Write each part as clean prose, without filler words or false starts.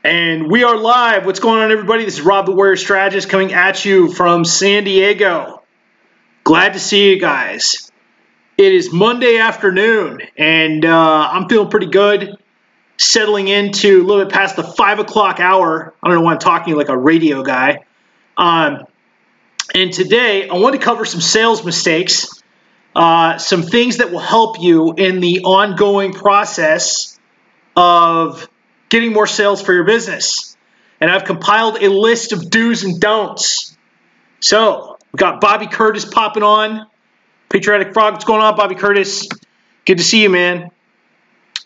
And we are live. What's going on, everybody? This is Rob the Warrior Strategist coming at you from San Diego. Glad to see you guys. It is Monday afternoon, and I'm feeling pretty good. Settling into a little bit past the 5 o'clock hour. I don't know why I'm talking like a radio guy. And today, I want to cover some sales mistakes, some things that will help you in the ongoing process of getting more sales for your business. And I've compiled a list of do's and don'ts. So we got Bobby Curtis popping on. Patriotic Frog, what's going on, Bobby Curtis? Good to see you, man.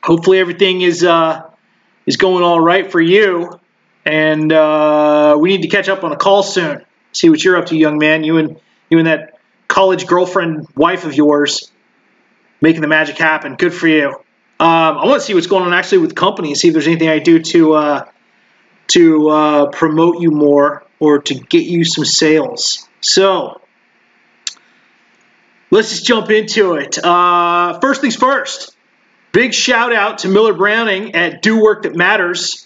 Hopefully everything is going all right for you. And we need to catch up on a call soon. See what you're up to, young man. You and that college girlfriend wife of yours making the magic happen. Good for you. I want to see what's going on actually with the company and see if there's anything I do to promote you more or to get you some sales. So let's just jump into it. First things first, big shout out to Miller Browning at Do Work That Matters.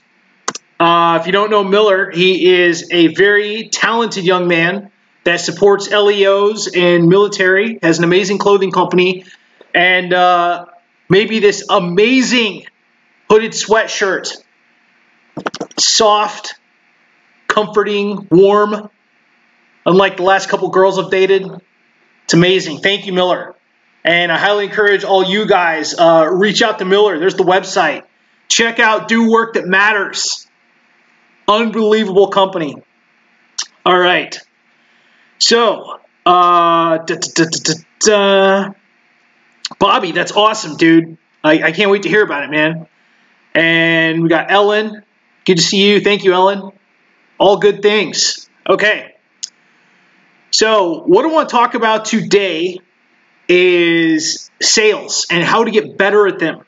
If you don't know Miller, he is a very talented young man that supports LEOs and military, has an amazing clothing company, and maybe this amazing hooded sweatshirt. Soft, comforting, warm. Unlike the last couple girls I've dated. It's amazing. Thank you, Miller. And I highly encourage all you guys, reach out to Miller. There's the website. Check out Do Work That Matters. Unbelievable company. All right. So, Bobby, that's awesome, dude. I can't wait to hear about it, man. And we got Ellen. Good to see you. Thank you, Ellen. All good things. Okay. So what I want to talk about today is sales and how to get better at them.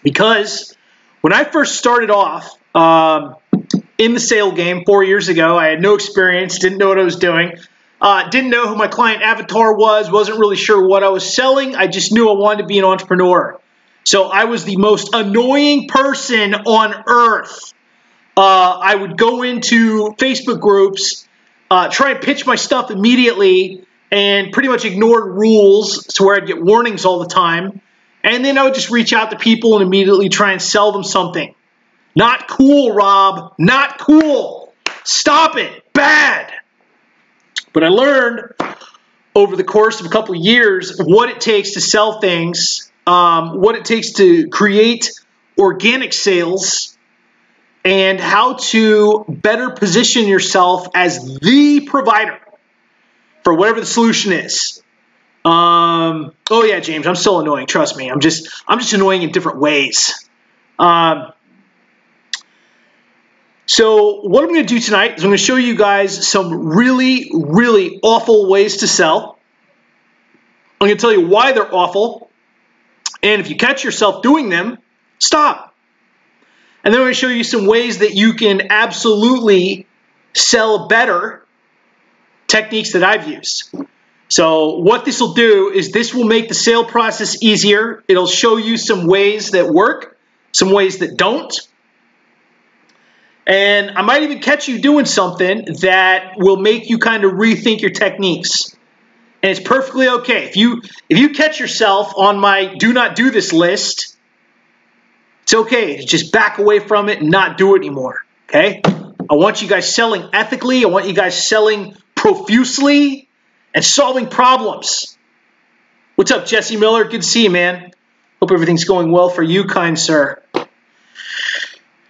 Because when I first started off in the sale game 4 years ago, I had no experience, didn't know what I was doing. Didn't know who my client avatar was, wasn't really sure what I was selling. I just knew I wanted to be an entrepreneur. So I was the most annoying person on earth. I would go into Facebook groups, try and pitch my stuff immediately, and pretty much ignore rules to where I'd get warnings all the time. And then I would just reach out to people and immediately try and sell them something. Not cool, Rob. Not cool. Stop it. Bad. But I learned over the course of a couple of years what it takes to sell things, what it takes to create organic sales, and how to better position yourself as the provider for whatever the solution is. Oh yeah, James, I'm still annoying. Trust me, I'm just annoying in different ways. So what I'm going to do tonight is I'm going to show you guys some really, really awful ways to sell. I'm going to tell you why they're awful. And if you catch yourself doing them, stop. And then I'm going to show you some ways that you can absolutely sell better, techniques that I've used. So what this will do is this will make the sale process easier. It'll show you some ways that work, some ways that don't. And I might even catch you doing something that will make you kind of rethink your techniques. And it's perfectly okay. If you catch yourself on my do not do this list, it's okay to just back away from it and not do it anymore. Okay? I want you guys selling ethically. I want you guys selling profusely and solving problems. What's up, Jesse Miller? Good to see you, man. Hope everything's going well for you, kind sir.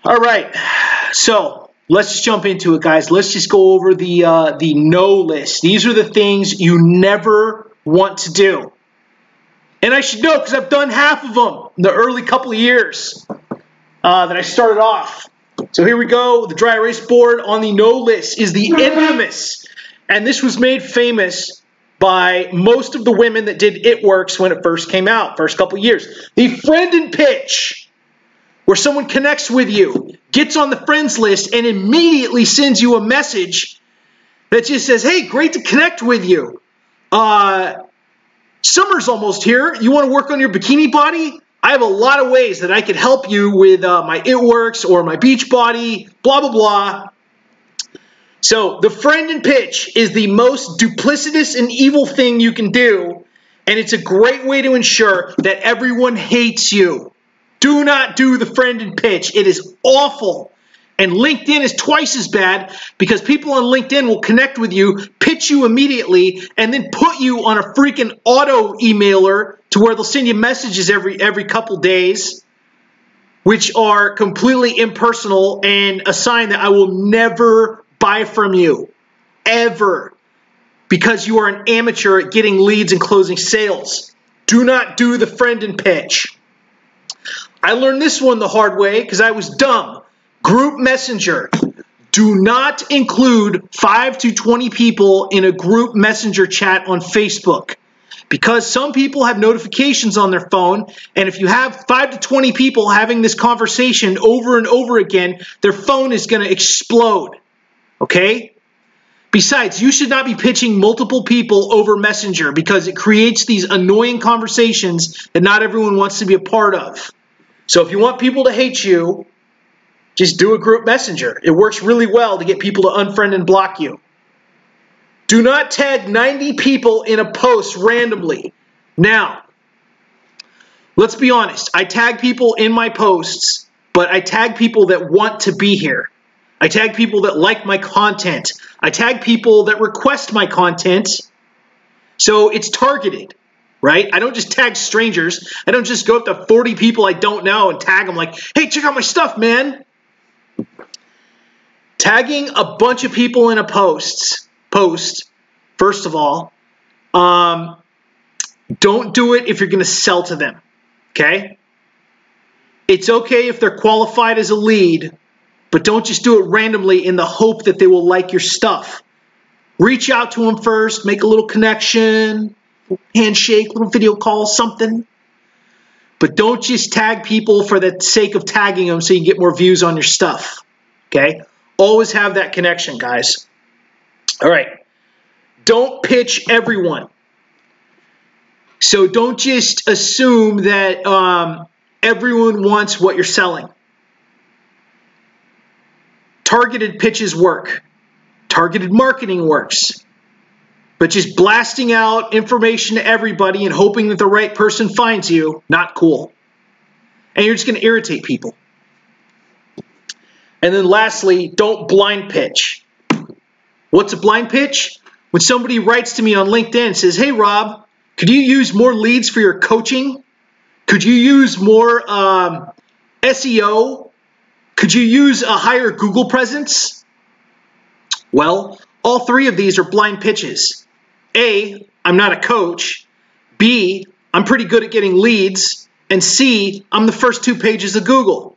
All right. So let's just jump into it, guys. Let's just go over the no list. These are the things you never want to do. And I should know because I've done half of them in the early couple of years that I started off. So here we go. The dry erase board on the no list is the infamous. And this was made famous by most of the women that did It Works when it first came out, first couple of years. The friend and pitch, where someone connects with you, gets on the friends list, and immediately sends you a message that just says, hey, great to connect with you. Summer's almost here. You want to work on your bikini body? I have a lot of ways that I could help you with my It Works or my Beachbody, blah, blah, blah. So the friend and pitch is the most duplicitous and evil thing you can do, and it's a great way to ensure that everyone hates you. Do not do the friend and pitch. It is awful. And LinkedIn is twice as bad because people on LinkedIn will connect with you, pitch you immediately, and then put you on a freaking auto emailer to where they'll send you messages every couple days, which are completely impersonal and a sign that I will never buy from you, ever, because you are an amateur at getting leads and closing sales. Do not do the friend and pitch. I learned this one the hard way because I was dumb. Group Messenger. Do not include 5 to 20 people in a group messenger chat on Facebook because some people have notifications on their phone, and if you have 5 to 20 people having this conversation over and over again, their phone is going to explode, okay? Besides, you should not be pitching multiple people over Messenger because it creates these annoying conversations that not everyone wants to be a part of. So if you want people to hate you, just do a group messenger. It works really well to get people to unfriend and block you. Do not tag 90 people in a post randomly. Now, let's be honest. I tag people in my posts, but I tag people that want to be here. I tag people that like my content. I tag people that request my content. So it's targeted, right? I don't just tag strangers. I don't just go up to 40 people I don't know and tag them like, hey, check out my stuff, man. Tagging a bunch of people in a post, first of all, don't do it if you're going to sell to them, okay? It's okay if they're qualified as a lead, but don't just do it randomly in the hope that they will like your stuff. Reach out to them first, make a little connection, handshake, little video call, something. But don't just tag people for the sake of tagging them so you get more views on your stuff, okay? Always have that connection, guys. All right. Don't pitch everyone. So don't just assume that everyone wants what you're selling. Targeted pitches work. Targeted marketing works. But just blasting out information to everybody and hoping that the right person finds you, not cool. And you're just going to irritate people. And then lastly, don't blind pitch. What's a blind pitch? When somebody writes to me on LinkedIn and says, hey, Rob, could you use more leads for your coaching? Could you use more SEO? Could you use a higher Google presence? Well, all three of these are blind pitches. A, I'm not a coach. B, I'm pretty good at getting leads. And C, I'm the first 2 pages of Google.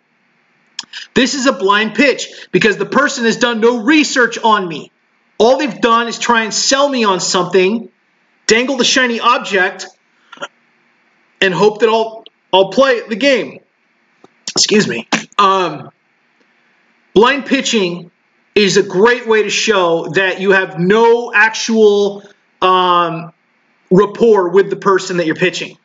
This is a blind pitch because the person has done no research on me. All they've done is try and sell me on something, dangle the shiny object, and hope that I'll play the game. Excuse me. Blind pitching is a great way to show that you have no actual rapport with the person that you're pitching.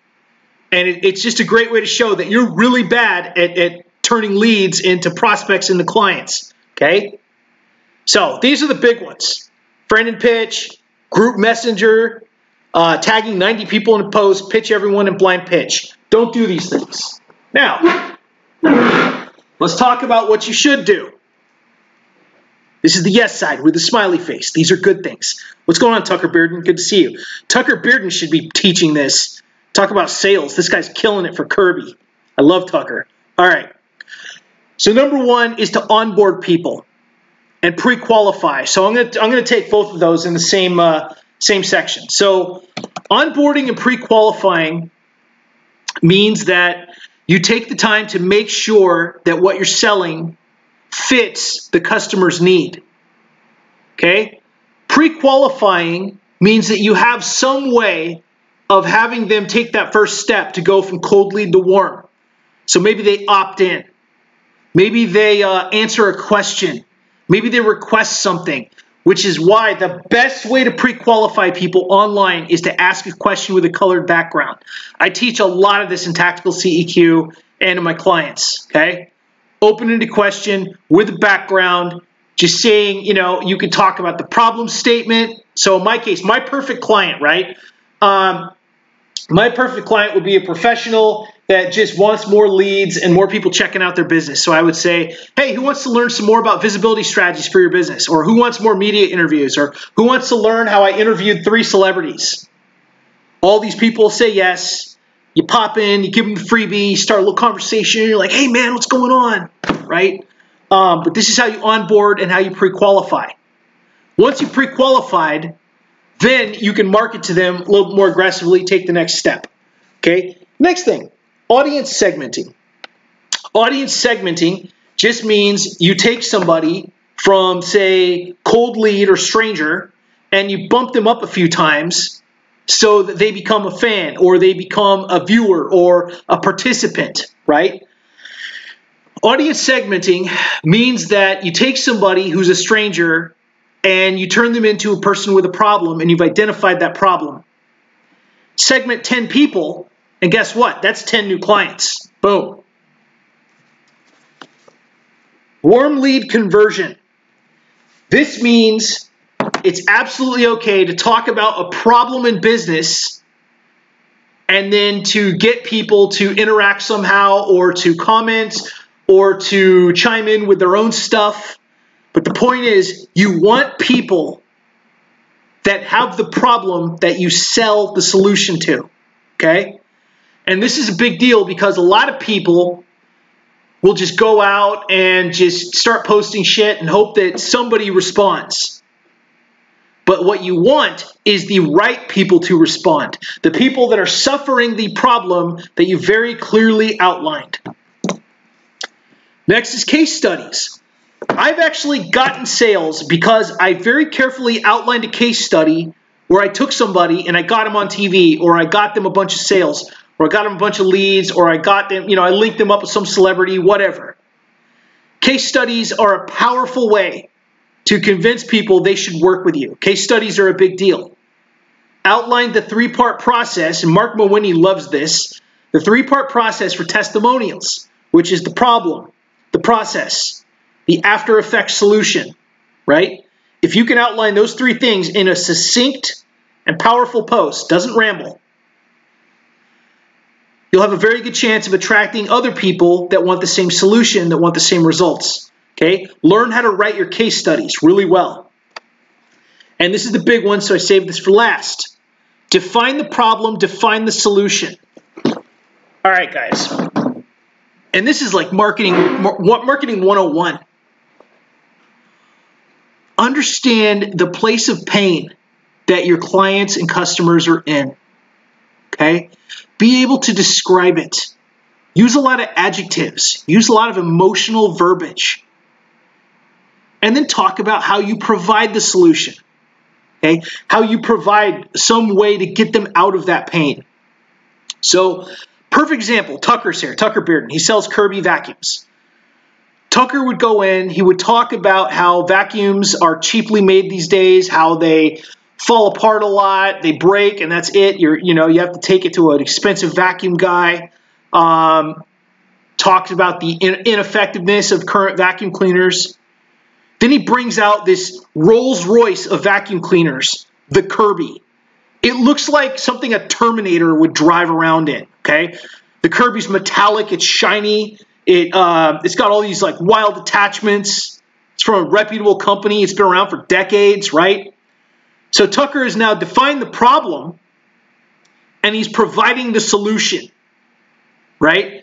And it's just a great way to show that you're really bad at turning leads into prospects into clients, okay? So these are the big ones. Friend and pitch, group messenger, tagging 90 people in a post, pitch everyone, and blind pitch. Don't do these things. Now, let's talk about what you should do. This is the yes side with the smiley face. These are good things. What's going on, Tucker Bearden? Good to see you. Tucker Bearden should be teaching this. Talk about sales. This guy's killing it for Kirby. I love Tucker. All right. So number 1 is to onboard people and pre-qualify. So I'm gonna take both of those in the same section. So onboarding and pre-qualifying means that you take the time to make sure that what you're selling fits the customer's need. Okay? Pre-qualifying means that you have some way of having them take that first step to go from cold lead to warm. So maybe they opt in. Maybe they answer a question. Maybe they request something. which is why the best way to pre-qualify people online is to ask a question with a colored background. I teach a lot of this in Tactical CEQ and in my clients, okay? Open-ended question with a background, just saying, you could talk about the problem statement. So in my case, my perfect client, right? My perfect client would be a professional that just wants more leads and more people checking out their business. So I would say, hey, who wants to learn some more about visibility strategies for your business? Or who wants more media interviews? Or who wants to learn how I interviewed 3 celebrities? All these people say yes. You pop in, you give them the freebie, you start a little conversation, you're like, hey man, what's going on, right? But this is how you onboard and how you pre-qualify. Once you pre-qualified, then you can market to them a little more aggressively, take the next step, okay? Next thing, audience segmenting. Audience segmenting just means you take somebody from, say, cold lead or stranger, and you bump them up a few times so that they become a fan or they become a viewer or a participant, right? Audience segmenting means that you take somebody who's a stranger and you turn them into a person with a problem, and you've identified that problem. Segment 10 people, and guess what? That's 10 new clients. Boom. Warm lead conversion. This means it's absolutely okay to talk about a problem in business and then to get people to interact somehow or to comment or to chime in with their own stuff. But the point is, you want people that have the problem that you sell the solution to, okay? And this is a big deal because a lot of people will just go out and just start posting shit and hope that somebody responds. But what you want is the right people to respond, the people that are suffering the problem that you very clearly outlined. Next is case studies. I've actually gotten sales because I very carefully outlined a case study where I took somebody and I got them on TV, or I got them a bunch of sales, or I got them a bunch of leads, or I got them, I linked them up with some celebrity, whatever. Case studies are a powerful way to convince people they should work with you. Case studies are a big deal. Outline the 3-part process, and Mark Mawhinney loves this, the 3-part process for testimonials, which is the problem, the process, the after effects solution, right? If you can outline those 3 things in a succinct and powerful post, doesn't ramble, you'll have a very good chance of attracting other people that want the same solution, that want the same results, okay? Learn how to write your case studies really well. And this is the big one, so I saved this for last. Define the problem, define the solution. All right, guys. And this is like marketing 101. Understand the place of pain that your clients and customers are in, okay? Be able to describe it. Use a lot of adjectives. Use a lot of emotional verbiage. And then talk about how you provide the solution, okay? How you provide some way to get them out of that pain. So, perfect example, Tucker's here, Tucker Bearden. He sells Kirby vacuums. Tucker would go in, he would talk about how vacuums are cheaply made these days, how they fall apart a lot, they break, and that's it. You have to take it to an expensive vacuum guy. Talked about the ineffectiveness of current vacuum cleaners. Then he brings out this Rolls Royce of vacuum cleaners, the Kirby. It looks like something a Terminator would drive around in, okay? The Kirby's metallic, it's shiny. It's got all these like wild attachments. It's from a reputable company. It's been around for decades, right? So Tucker has now defined the problem and he's providing the solution, right?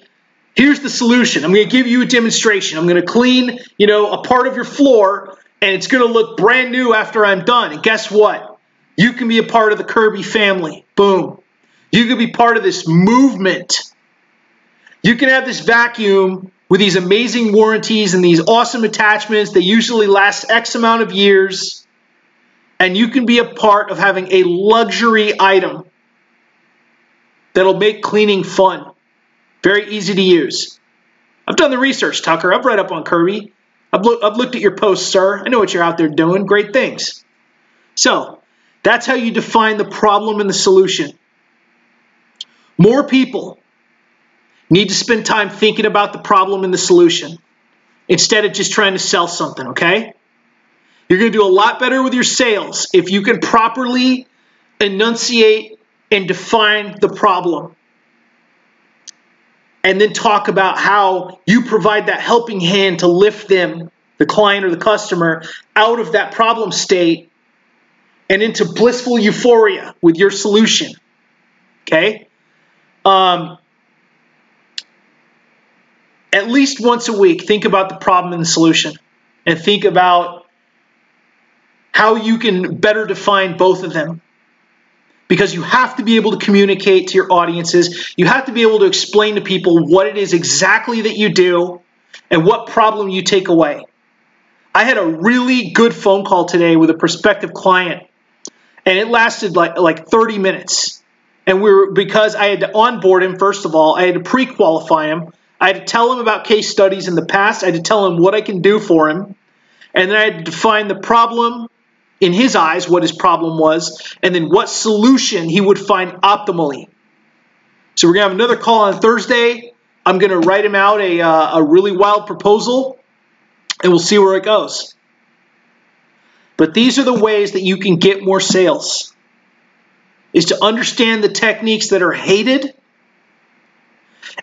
Here's the solution. I'm going to give you a demonstration. I'm going to clean, a part of your floor and it's going to look brand new after I'm done. And guess what? You can be a part of the Kirby family. Boom. You can be part of this movement. You can have this vacuum with these amazing warranties and these awesome attachments that usually last X amount of years. And you can be a part of having a luxury item that'll make cleaning fun. Very easy to use. I've done the research, Tucker. I've read up on Kirby. I've looked at your posts, sir. I know what you're out there doing. Great things. So that's how you define the problem and the solution. More people need to spend time thinking about the problem and the solution instead of just trying to sell something, okay? You're going to do a lot better with your sales if you can properly enunciate and define the problem. And then talk about how you provide that helping hand to lift them, the client or the customer, out of that problem state and into blissful euphoria with your solution. Okay? At least once a week, think about the problem and the solution. And think about how you can better define both of them. Because you have to be able to communicate to your audiences. You have to be able to explain to people what it is exactly that you do and what problem you take away. I had a really good phone call today with a prospective client, and it lasted like 30 minutes. And because I had to onboard him, first of all, I had to pre-qualify him. I had to tell him about case studies in the past. I had to tell him what I can do for him. And then I had to define the problem in his eyes, what his problem was, and then what solution he would find optimally. So we're going to have another call on Thursday. I'm going to write him out a really wild proposal, and we'll see where it goes. But these are the ways that you can get more sales, is to understand the techniques that are hated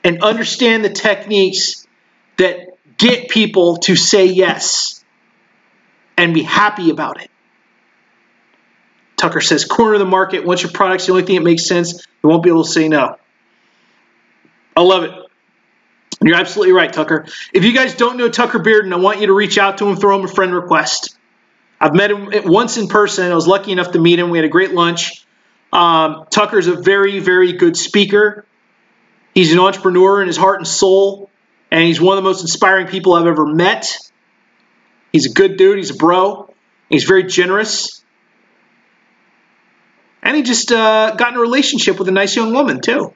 and understand the techniques that get people to say yes and be happy about it. Tucker says, corner the market. Once your product's the only thing that makes sense, you won't be able to say no. I love it. You're absolutely right, Tucker. If you guys don't know Tucker Bearden, I want you to reach out to him, throw him a friend request. I've met him once in person. I was lucky enough to meet him. We had a great lunch. Tucker's a very, very good speaker. He's an entrepreneur in his heart and soul, and he's one of the most inspiring people I've ever met. He's a good dude. He's a bro. He's very generous. And he just got in a relationship with a nice young woman, too.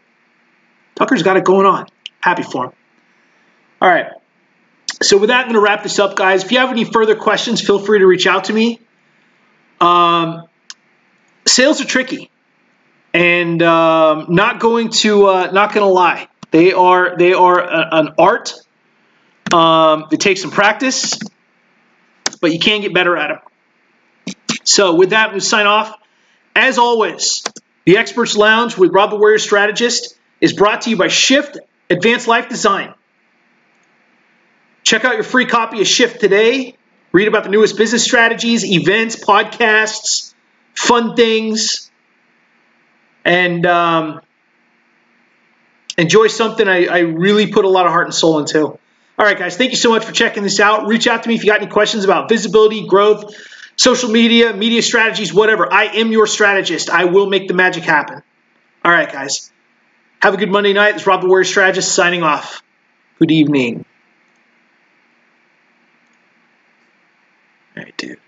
Tucker's got it going on. Happy for him. All right. So with that, I'm going to wrap this up, guys. If you have any further questions, feel free to reach out to me. Sales are tricky. And not going to lie. They are an art. It takes some practice, but you can get better at them. So with that, we'll sign off. As always, the Experts Lounge with Rob the Warrior Strategist is brought to you by Shift Advanced Life Design. Check out your free copy of Shift today. Read about the newest business strategies, events, podcasts, fun things, and enjoy something I really put a lot of heart and soul into. All right, guys, thank you so much for checking this out. Reach out to me if you got any questions about visibility, growth, social media, media strategies, whatever. I am your strategist. I will make the magic happen. All right, guys. Have a good Monday night. This is Rob the Warrior Strategist signing off. Good evening. All right, dude.